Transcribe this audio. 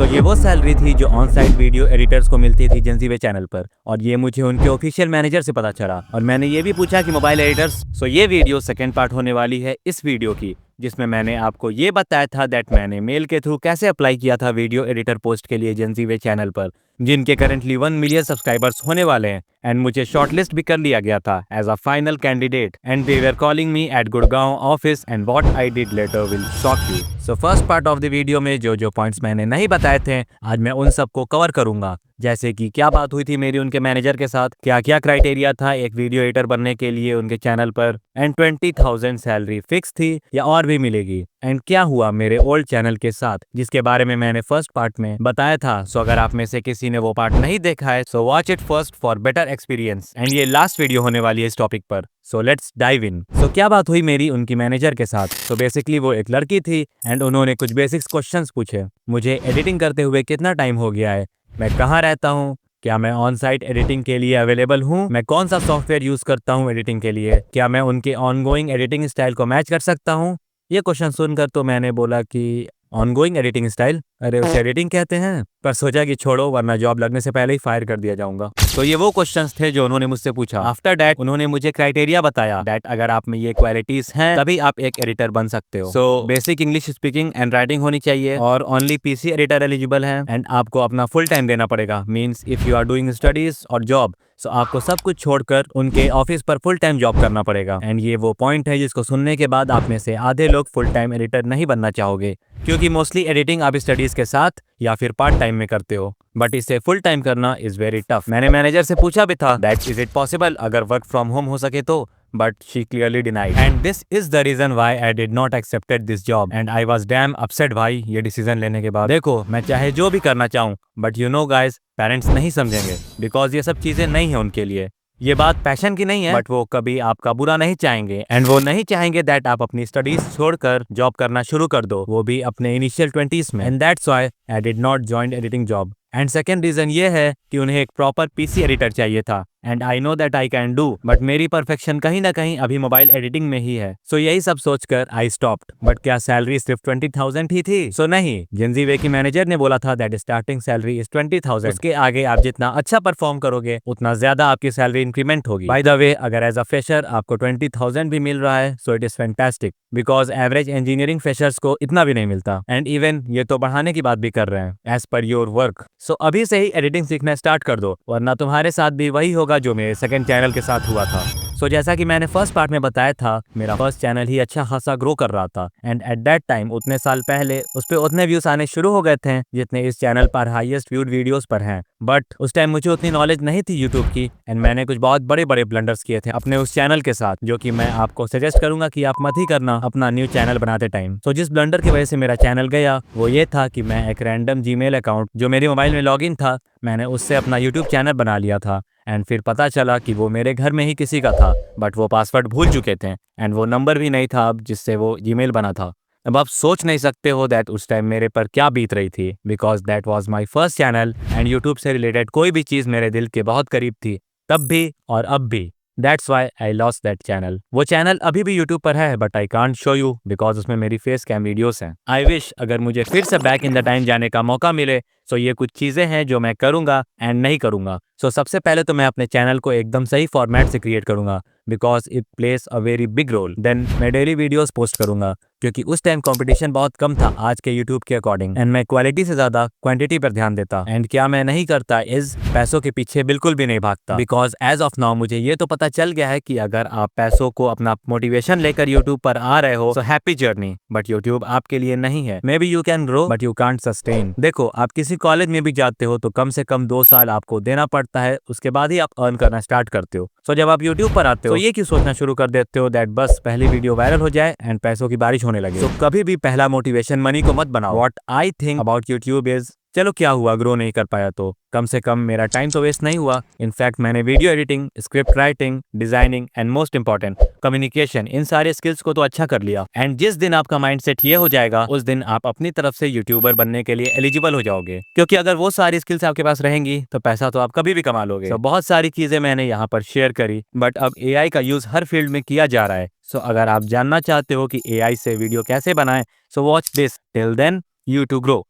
सो ये वो सैलरी थी जो ऑन साइट वीडियो एडिटर्स को मिलती थी जेंजीवे चैनल पर, और ये मुझे उनके ऑफिशियल मैनेजर से पता चला। और मैंने ये भी पूछा कि मोबाइल एडिटर्स। सो ये वीडियो सेकंड पार्ट होने वाली है इस वीडियो की, जिसमें मैंने आपको ये बताया था दैट मैंने मेल के थ्रू कैसे अप्लाई किया था वीडियो एडिटर पोस्ट के लिए जेंजीवे चैनल पर, जिनके करंटली 1 मिलियन सब्सक्राइबर्स होने वाले हैं। एंड मुझे शॉर्टलिस्ट भी कर लिया गया था as a final candidate, and they were calling me at Gurgaon office, and what I did later will shock you. So first part of the video में जो जो पॉइंट्स मैंने नहीं बताए थे, आज मैं उन सबको कवर करूंगा। जैसे कि क्या बात हुई थी मेरी उनके मैनेजर के साथ, क्या क्या क्राइटेरिया था एक वीडियो एडिटर बनने के लिए उनके चैनल पर, एंड 20,000 सैलरी फिक्स थी या और भी मिलेगी, एंड क्या हुआ मेरे ओल्ड चैनल के साथ जिसके बारे में मैंने फर्स्ट पार्ट में बताया था। सो अगर आप में से किसी ने वो पार्ट नहीं देखा है, so watch it first for better experience. And ये लास्ट वीडियो होने वाली है इस टॉपिक पर, सो लेट्स डाइव इन। सो क्या बात हुई मेरी उनकी मैनेजर के साथ। सो बेसिकली वो एक लड़की थी एंड उन्होंने कुछ बेसिक्स क्वेश्चंस पूछे। मुझे एडिटिंग करते हुए कितना टाइम हो गया है, मैं कहाँ रहता हूँ, क्या मैं ऑन साइट एडिटिंग के लिए अवेलेबल हूँ, मैं कौन सा सॉफ्टवेयर यूज करता हूँ एडिटिंग के लिए, क्या मैं उनके ऑनगोइंग एडिटिंग स्टाइल को मैच कर सकता हूँ। ये क्वेश्चन सुनकर तो मैंने बोला कि ऑनगोइंग एडिटिंग स्टाइल, अरे उसे एडिटिंग कहते हैं, पर सोचा कि छोड़ो वरना जॉब लगने से पहले ही फायर कर दिया जाऊंगा। तो ये वो क्वेश्चंस थे जो उन्होंने मुझसे पूछा। आफ्टर दैट उन्होंने मुझे क्राइटेरिया बताया दैट अगर आप में ये क्वालिटीज हैं तभी आप एक एडिटर बन सकते हो। So basic English speaking and writing होनी चाहिए, और ओनली पीसी एडिटर एलिजिबल है, एंड आपको अपना फुल टाइम देना पड़ेगा। Means if you are doing studies और जॉब, सो आपको सब कुछ छोड़कर उनके ऑफिस पर फुल टाइम जॉब करना पड़ेगा। एंड ये वो पॉइंट है जिसको सुनने के बाद आप में से आधे लोग फुल टाइम एडिटर नहीं बनना चाहोगे, क्योंकि मोस्टली एडिटिंग आप स्टडीज के साथ या फिर पार्ट टाइम में करते हो, बट इसे फुल टाइम करना इज वेरी टफ। मैंने मैनेजर से पूछा भी था दैट इज इट पॉसिबल अगर वर्क फ्रॉम होम हो सके तो, but she clearly denied, and this is the reason why I did not accepted this job, and I was damn upset भाई ये डिसीजन लेने के बाद। देखो मैं चाहे जो भी करना चाहूँ, but you know guys parents नहीं समझेंगे, बिकॉज ये सब चीजें नहीं है उनके लिए। ये बात पैशन की नहीं है, बट वो कभी आपका बुरा नहीं चाहेंगे, एंड वो नहीं चाहेंगे दैट आप अपनी स्टडीज छोड़कर जॉब करना शुरू कर दो, वो भी अपने इनिशियल 20s में। And that's why I did not join editing job. And second reason ये है कि उन्हें एक प्रॉपर पीसी एडिटर चाहिए था, and I know that I can do, but मेरी परफेक्शन कहीं ना कहीं अभी मोबाइल एडिटिंग में ही है। सो यही सब सोचकर आई स्टॉप्ड। बट क्या सैलरी सिर्फ 20,000 ही थी? सो नहीं, जेंजीवे की मैनेजर ने बोला था दैट स्टार्टिंग सैलरी इज 20,000। उसके आगे आप जितना अच्छा परफॉर्म करोगे उतना ज्यादा आपकी सैलरी इंक्रीमेंट होगी। बाय द वे अगर एज अ फ्रेशर आपको 20,000 भी मिल रहा है, so it is fantastic, because average engineering freshers को इतना भी नहीं मिलता। एंड इवन ये तो बढ़ाने की बात भी कर रहे हैं एज पर योर वर्क। सो अभी से ही एडिटिंग सीखना स्टार्ट कर दो, वरना तुम्हारे साथ भी वही होगा जो मेरे सेकंड चैनल के साथ हुआ था। सो जैसा कि मैंने फर्स्ट पार्ट में बताया था, मेरा फर्स्ट चैनल ही अच्छा खासा ग्रो कर रहा था, एंड एट दैट टाइम उतने साल पहले उस पे उतने व्यूज आने शुरू हो गए थे जितने इस चैनल पर हाईएस्ट व्यूड वीडियोस पर हैं। बट उस टाइम मुझे उतनी नॉलेज नहीं थी यूट्यूब की, एंड मैंने कुछ बहुत बड़े बड़े ब्लंडर्स किए थे अपने उस चैनल के साथ, जो कि मैं आपको सजेस्ट करूंगा कि आप मत ही करना अपना न्यू चैनल बनाते टाइम। सो जिस ब्लंडर की वजह से मेरा चैनल गया वो ये था कि मैं एक रैंडम जीमेल अकाउंट जो मेरे मोबाइल में लॉगिन था, मैंने उससे अपना यूट्यूब चैनल बना लिया था। एंड फिर पता चला कि वो मेरे घर में ही किसी का था, बट वो पासवर्ड भूल चुके थे, एंड वो नंबर भी नहीं था अब जिससे वो जीमेल बना था। अब आप सोच नहीं सकते हो दैट उस टाइम मेरे पर क्या बीत रही थी, because that was my first channel, and YouTube से रिलेटेड कोई भी चीज़ मेरे दिल के बहुत करीब थी, तब भी और अब भी। That's why I lost that channel. वो चैनल अभी भी यूट्यूब पर है, but I can't show you because उसमें मेरी फेस कैम वीडियोस हैं। आई विश अगर मुझे फिर से बैक इन द टाइम जाने का मौका मिले, सो ये कुछ चीजें हैं जो मैं करूंगा एंड नहीं करूंगा। सो सबसे पहले तो मैं अपने चैनल को एकदम सही फॉर्मेट से क्रिएट करूंगा, because it place a very big role. Then मैं डेली वीडियोस पोस्ट करूंगा, क्योंकि उस टाइम कंपटीशन बहुत कम था आज के यूट्यूब के अकॉर्डिंग, एंड मैं क्वालिटी से ज्यादा क्वांटिटी पर ध्यान देता। एंड क्या मैं नहीं करता इस पैसों के पीछे बिल्कुल भी नहीं भागता, बिकॉज एज ऑफ नाउ मुझे ये तो पता चल गया है कि अगर आप पैसों को अपना मोटिवेशन लेकर यूट्यूब पर आ रहे हो, so happy journey, but YouTube आपके लिए नहीं है। May be you can grow but you can't sustain. देखो आप किसी कॉलेज में भी जाते हो तो कम से कम 2 साल आपको देना पड़ता है, उसके बाद ही आप अर्न करना स्टार्ट करते हो। सो जब आप यूट्यूब पर आते हो तो ये क्यों सोचना शुरू कर देते हो दैट बस पहली वीडियो वायरल हो जाए एंड पैसों की बारिश होने लगे। तो कभी भी पहला मोटिवेशन मनी को मत बनाओ। What I think about YouTube is, चलो क्या हुआ ग्रो नहीं कर पाया तो कम से कम मेरा टाइम तो वेस्ट नहीं हुआ। इनफैक्ट मैंने video editing, script writing, designing and most important communication, इन सारे स्किल्स को तो अच्छा कर लिया। एंड जिस दिन आपका माइंडसेट ये हो जाएगा, उस दिन आप अपनी तरफ से यूट्यूबर बनने के लिए एलिजिबल हो जाओगे, क्योंकि अगर वो सारी स्किल्स आपके पास रहेंगी तो पैसा तो आप कभी भी कमा लोगे। तो बहुत सारी चीजें मैंने यहाँ पर शेयर करी, बट अब एआई का यूज हर फील्ड में किया जा रहा है। सो अगर आप जानना चाहते हो कि एआई से वीडियो कैसे बनाएं, so watch this. Till then, you to grow.